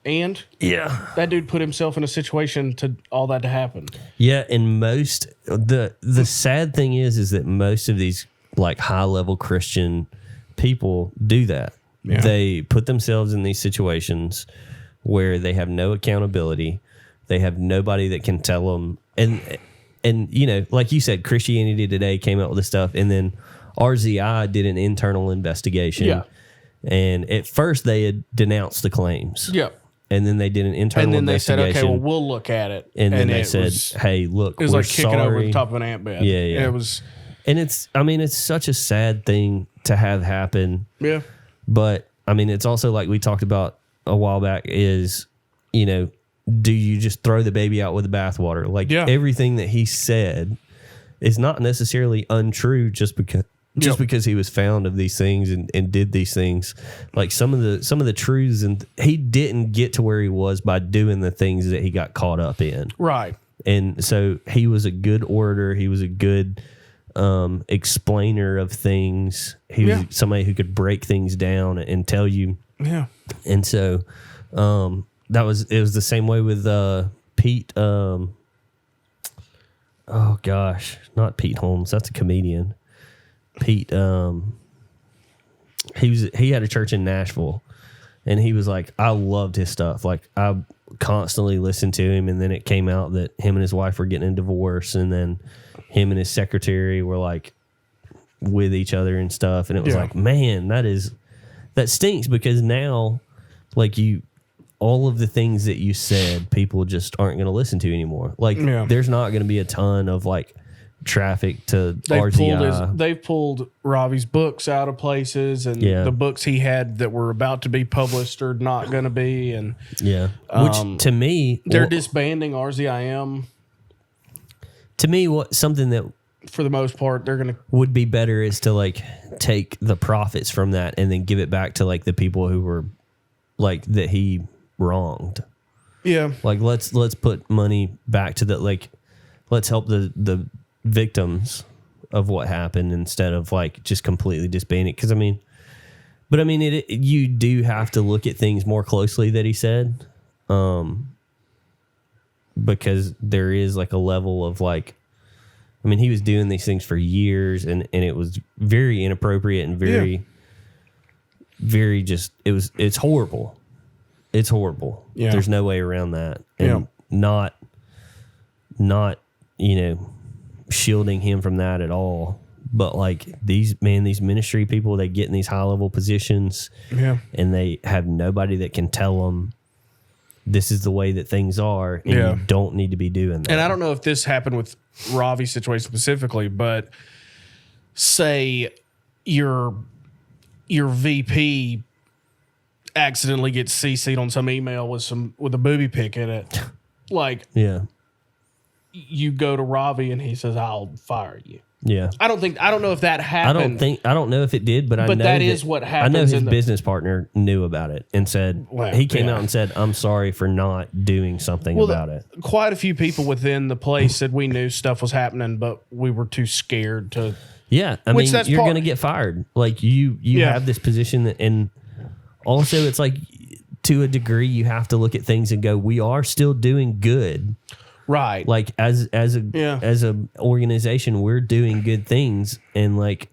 and that dude put himself in a situation to all that to happen. Yeah, and the sad thing is that most of these like high level Christian people do that. Yeah. They put themselves in these situations where they have no accountability. They have nobody that can tell them. And you know, like you said, Christianity Today came out with this stuff, and then RZI did an internal investigation. Yeah. And at first they had denounced the claims. Yep. And then they did an internal investigation. They said, okay, well, we'll look at it. And then they said, hey, look, it was we're like kicking sorry. over the top of an ant bed. Yeah, yeah. And it was. And it's such a sad thing to have happen. Yeah. But I mean, it's also like we talked about a while back is, you know, do you just throw the baby out with the bathwater? Like everything that he said is not necessarily untrue just just because he was found of these things and did these things, like some of the truths, and he didn't get to where he was by doing the things that he got caught up in. Right. And so he was a good orator. He was a good explainer of things. He was somebody who could break things down and tell you. Yeah. And so it was the same way with Pete. Oh gosh, not Pete Holmes. That's a comedian. Pete. He had a church in Nashville, and he was like, I loved his stuff. Like I constantly listened to him, and then it came out that him and his wife were getting a divorce, and then him and his secretary were like with each other and stuff. And it was like, man, that stinks, because now, like, all of the things that you said, people just aren't going to listen to anymore. Like, there's not going to be a ton of like traffic to RZI. They've pulled Ravi's books out of places, and the books he had that were about to be published are not going to be. And which to me, they're disbanding RZIM. To me, something that for the most part they're going to would be better is to like take the profits from that and then give it back to like the people who were like that he wronged. Yeah, like let's put money back to the, like, let's help the victims of what happened instead of like just completely disbanding it. Because you do have to look at things more closely that he said, because there is like a level of like, he was doing these things for years, and it was very inappropriate and very very just it's horrible. It's horrible. Yeah. There's no way around that. And not shielding him from that at all. But like these ministry people, they get in these high level positions, and they have nobody that can tell them this is the way that things are, and you don't need to be doing that. And I don't know if this happened with Ravi's situation specifically, but say your VP accidentally gets CC'd on some email with a booby pic in it. Like, you go to Ravi and he says, I'll fire you. Yeah. I don't know if that happened. I don't know if it did, but I know that is what happened. I know his business partner knew about it and said, he came out and said, I'm sorry for not doing something about it. Quite a few people within the place said we knew stuff was happening, but we were too scared to. Yeah. You're going to get fired. Like you have this position and also it's like, to a degree, you have to look at things and go, we are still doing good. Right. Like as a organization, we're doing good things. And like,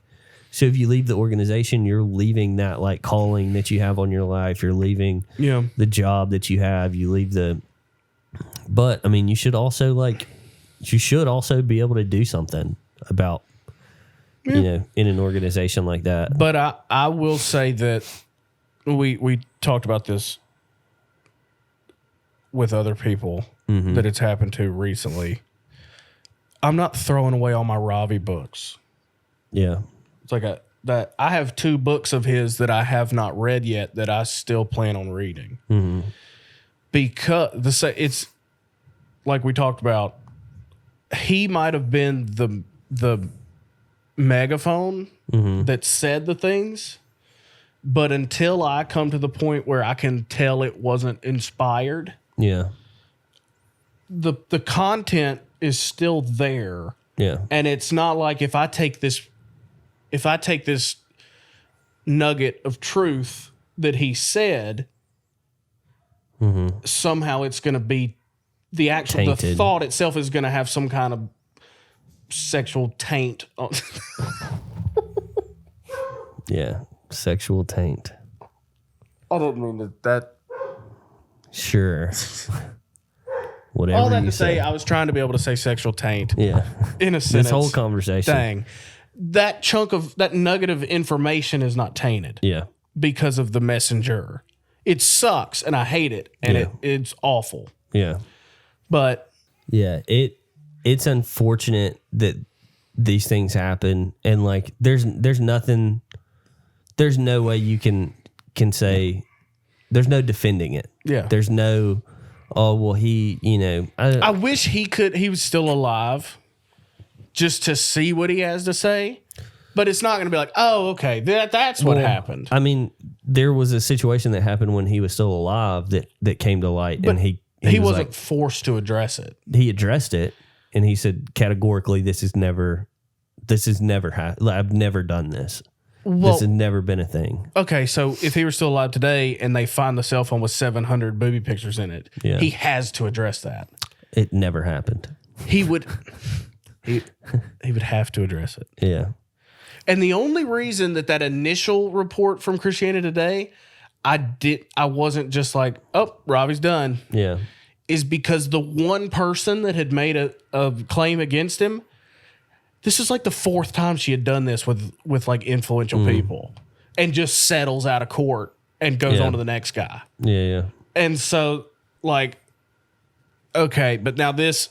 so if you leave the organization, you're leaving that like calling that you have on your life. You're leaving the job that you have. You leave but you should also be able to do something about, in an organization like that. But I will say that we talked about this with other people that it's happened to recently. I'm not throwing away all my Ravi books. Yeah. It's like that I have 2 books of his that I have not read yet that I still plan on reading. Mm-hmm. Because it's like we talked about, he might have been the megaphone that said the things, but until I come to the point where I can tell it wasn't inspired, the content is still there. Yeah. And it's not like if I take this nugget of truth that he said, somehow it's going to be the thought itself is going to have some kind of sexual taint on. Sexual taint. I didn't mean that. Sure. Whatever. All that to say, I was trying to be able to say sexual taint. Yeah. In a sentence. This whole conversation. Dang. That chunk of that nugget of information is not tainted. Yeah. Because of the messenger. It sucks and I hate it. And it's awful. Yeah. But it's unfortunate that these things happen, and like there's no way you can say there's no defending it. Yeah. There's no I wish he was still alive just to see what he has to say. But it's not going to be like, oh, okay, that's what happened. I mean, there was a situation that happened when he was still alive that came to light, But and he wasn't like, forced to address it. He addressed it, and he said categorically, this has never happened. I've never done this. Well, this has never been a thing. Okay, so if he were still alive today and they find the cell phone with 700 booby pictures in it, he has to address that. It never happened. He would have to address it. Yeah. And the only reason that initial report from Christianity Today, I wasn't just like, oh, Ravi's done. Yeah. Is because the one person that had made a claim against him, this is like the fourth time she had done this with like influential people, and just settles out of court and goes on to the next guy. Yeah. And so, like, okay, but now this,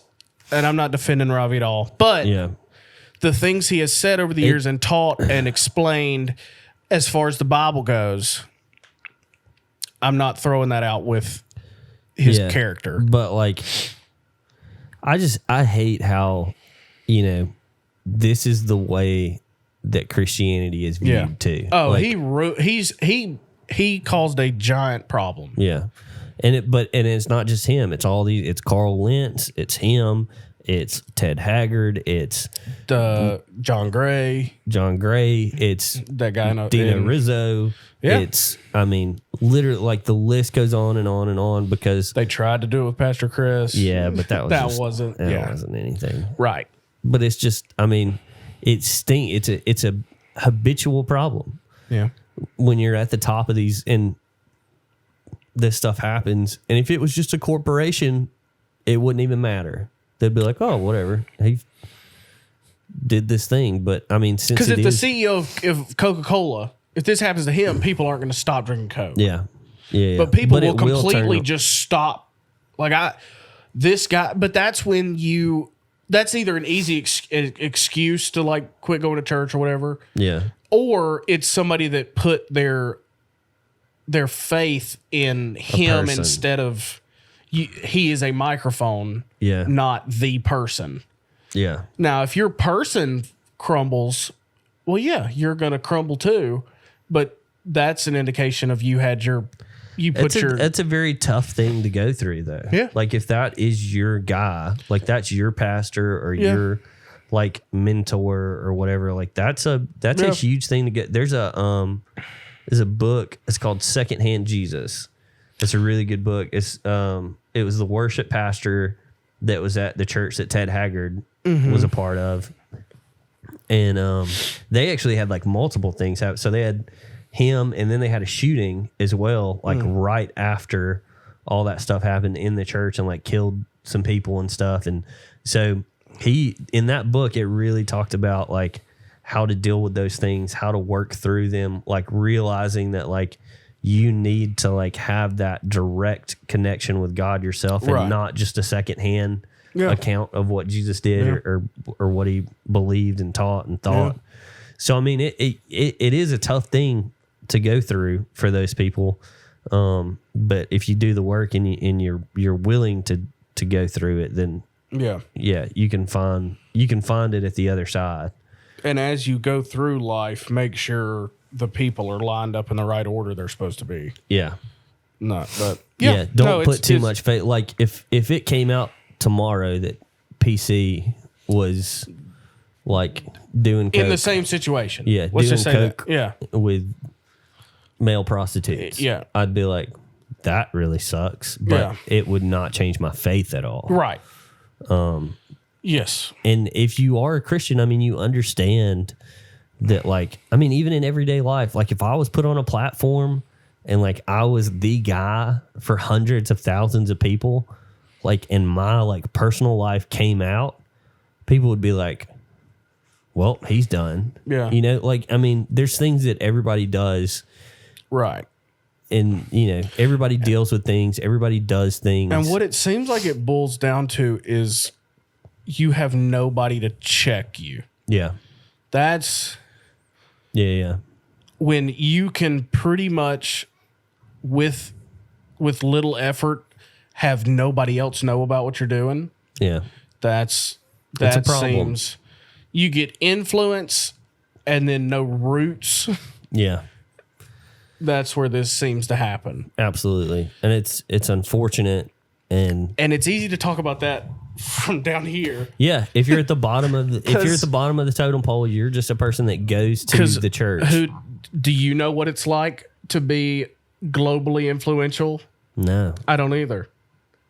and I'm not defending Ravi at all, but the things he has said over the years and taught and explained as far as the Bible goes, I'm not throwing that out with his character. But like, I hate how, this is the way that Christianity is viewed too. Oh, like, he caused a giant problem. Yeah. And it's not just him. It's all these. It's Carl Lentz. It's him. It's Ted Haggard. It's John Gray. It's that guy. Dina Rizzo. Yeah. It's, I mean, literally, like the list goes on and on and on because they tried to do it with Pastor Chris. Yeah, but that wasn't anything. Right. But it's just, I mean, it's a habitual problem. Yeah. When you're at the top of these and this stuff happens, and if it was just a corporation, it wouldn't even matter. They'd be like, oh, whatever. He did this thing. But I mean, since because if the CEO of Coca-Cola, if this happens to him, people aren't going to stop drinking Coke. Yeah. But people will completely just stop. Like this guy, but that's when that's either an easy excuse to like quit going to church or whatever. Yeah. Or it's somebody that put their faith in him instead of he is a microphone, not the person. Yeah. Now, if your person crumbles, well, yeah, you're going to crumble too, but that's an indication of that's a very tough thing to go through though. Yeah. Like if that is your guy, like that's your pastor or your like mentor or whatever, like that's a huge thing to get. There's a book. It's called Secondhand Jesus. It's a really good book. It was the worship pastor that was at the church that Ted Haggard was a part of. And they actually had like multiple things happen. So they had him, and then they had a shooting as well, like right after all that stuff happened in the church and like killed some people and stuff. And so in that book, it really talked about like how to deal with those things, how to work through them, like realizing that like you need to like have that direct connection with God yourself and not just a secondhand account of what Jesus did or what he believed and taught and thought. So, I mean, it is a tough thing to go through for those people. But if you do the work and you're willing to go through it, then you can find it at the other side. And as you go through life, make sure the people are lined up in the right order they're supposed to be. Yeah. Don't put too much faith. Like if it came out tomorrow that PC was like doing coke, in the same situation. Yeah. Let's just say coke that. Yeah. With male prostitutes. Yeah. I'd be like, that really sucks. But it would not change my faith at all. Right. Yes. And if you are a Christian, I mean, you understand that, like, I mean, even in everyday life, like if I was put on a platform and like I was the guy for hundreds of thousands of people, like, and my like personal life came out, people would be like, well, he's done. Yeah. You know, like, I mean, there's things that everybody does. Right. And, everybody deals with things. Everybody does things. And what it seems like it boils down to is you have nobody to check you. Yeah. That's... Yeah. When you can pretty much, with little effort, have nobody else know about what you're doing. Yeah. That a problem. seems... You get influence and then no roots, Yeah. that's where this seems to happen. Absolutely. And it's unfortunate and it's easy to talk about that from down here. yeah, if you're at the bottom of the totem pole, you're just a person that goes to the church. Do you know what it's like to be globally influential? No. I don't either.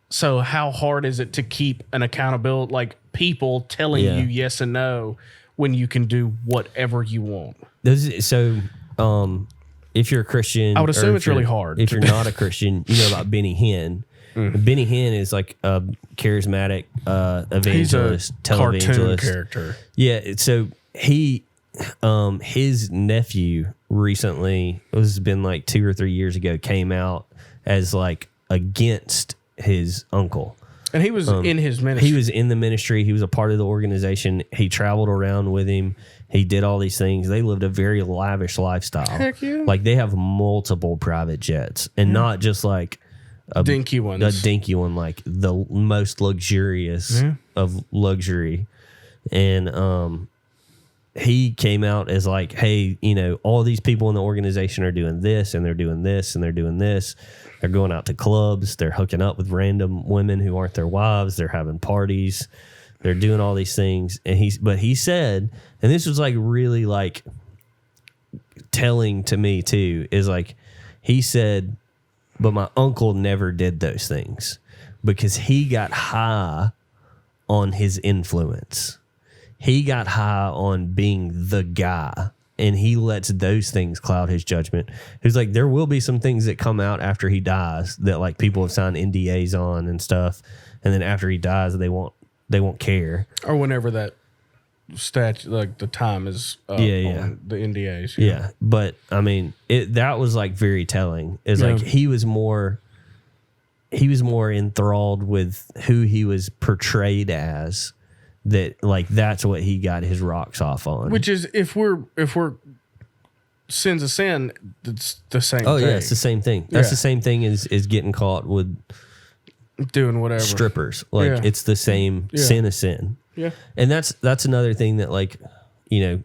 So how hard is it to keep an accountability, like people telling you yes and no when you can do whatever you want? If you're a Christian, I would assume it's really hard. If you're not a Christian, you know about Benny Hinn. Benny Hinn is like a charismatic evangelist, cartoon character. Yeah, so his nephew recently, it was been like 2 or 3 years ago, came out as like against his uncle. And he was in his ministry. He was in the ministry. He was a part of the organization. He traveled around with him. He did all these things. They lived a very lavish lifestyle. Heck yeah. Like they have multiple private jets and not just like a dinky one, like the most luxurious of luxury. And he came out as like, hey, you know, all these people in the organization are doing this and they're doing this and they're doing this. They're going out to clubs. They're hooking up with random women who aren't their wives. They're having parties. They're doing all these things. And he said, and this was like really like telling to me too, is like, he said, but my uncle never did those things because he got high on his influence. He got high on being the guy, and he lets those things cloud his judgment. He's like, there will be some things that come out after he dies that like people have signed NDAs on and stuff, and then after he dies, they won't care. Or whenever that statute, like the time is up on the NDAs. Yeah, but I mean, that was like very telling. Is like he was more enthralled with who he was portrayed as. That like that's what he got his rocks off on. Which is if we're sin's a sin, it's the same thing. Oh yeah, it's the same thing. That's the same thing as getting caught with doing whatever strippers. Like it's the same sin is sin. Yeah. And that's another thing that like, you know,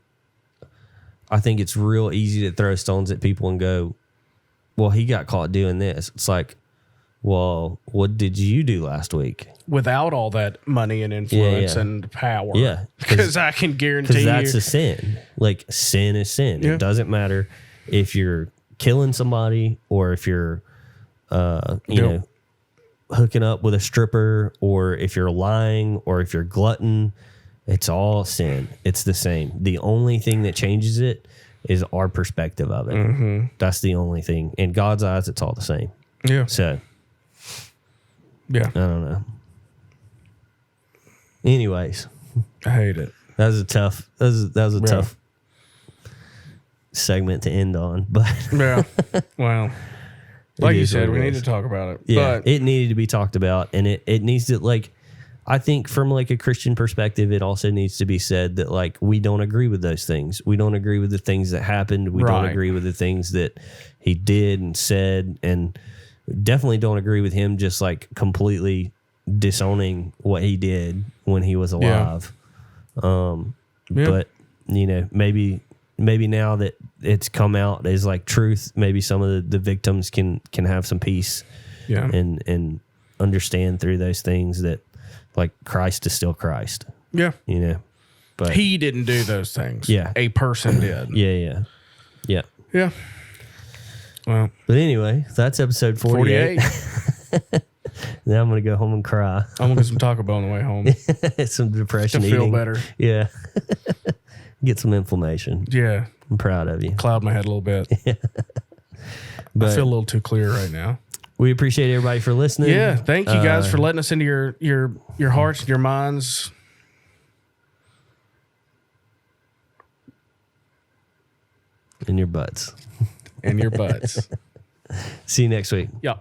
I think it's real easy to throw stones at people and go, well, he got caught doing this. It's like, well, what did you do last week? Without all that money and influence and power. Yeah. Because I can guarantee you. Because that's a sin. Like, sin is sin. Yeah. It doesn't matter if you're killing somebody or if you're, you know, hooking up with a stripper or if you're lying or if you're glutton. It's all sin. It's the same. The only thing that changes it is our perspective of it. Mm-hmm. That's the only thing. In God's eyes, it's all the same. Yeah. So, yeah. I don't know. Anyways, I hate it. That was a tough segment to end on, but yeah. Well, like you said, we need to talk about it. Yeah, but it needed to be talked about, and it needs to, like, I think from like a Christian perspective, it also needs to be said that like we don't agree with those things. We don't agree with the things that happened. We don't agree with the things that he did and said, and definitely don't agree with him just like completely disowning what he did when he was alive. But you know, maybe now that it's come out as like truth, maybe some of the victims can have some peace and understand through those things that like Christ is still Christ. Yeah. You know, but he didn't do those things. Yeah. A person did. Yeah. Yeah. Well, but anyway, that's episode 48. Now I'm going to go home and cry. I'm going to get some Taco Bell on the way home. Some depression to feel eating. better. Yeah. Get some inflammation. Yeah. I'm proud of you. Cloud my head a little bit. But I feel a little too clear right now. We appreciate everybody for listening. Yeah. Thank you guys for letting us into your hearts and your minds. And your butts. And your butts. See you next week. Yeah.